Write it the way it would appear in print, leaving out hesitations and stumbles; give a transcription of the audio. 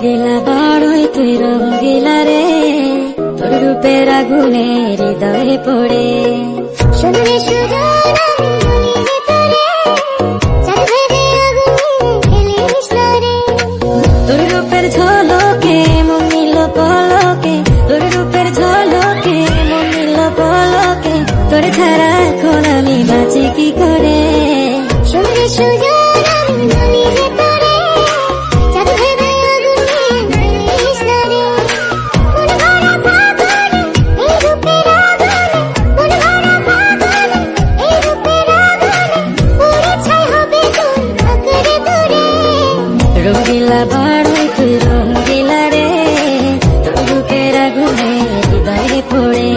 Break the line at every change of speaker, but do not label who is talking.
রঙ্গিলা বড়ই তুই রঙ্গিলা রে, তোর রূপের আগুনে হৃদয়ে পড়ে।
শুনলে সুজন
তোর রূপের ঝলকে মন নিল পলকে, তোর রূপের ঝলকে মন নিল পলকে, তোর ছাড়া এখন আমি বাঁচি কি করে।
শুনলে সুজন
রঙ্গিলা বড়ই তুই রঙ্গিলা রে, তোর রূপের আগুনে হৃদয়ে পড়ে।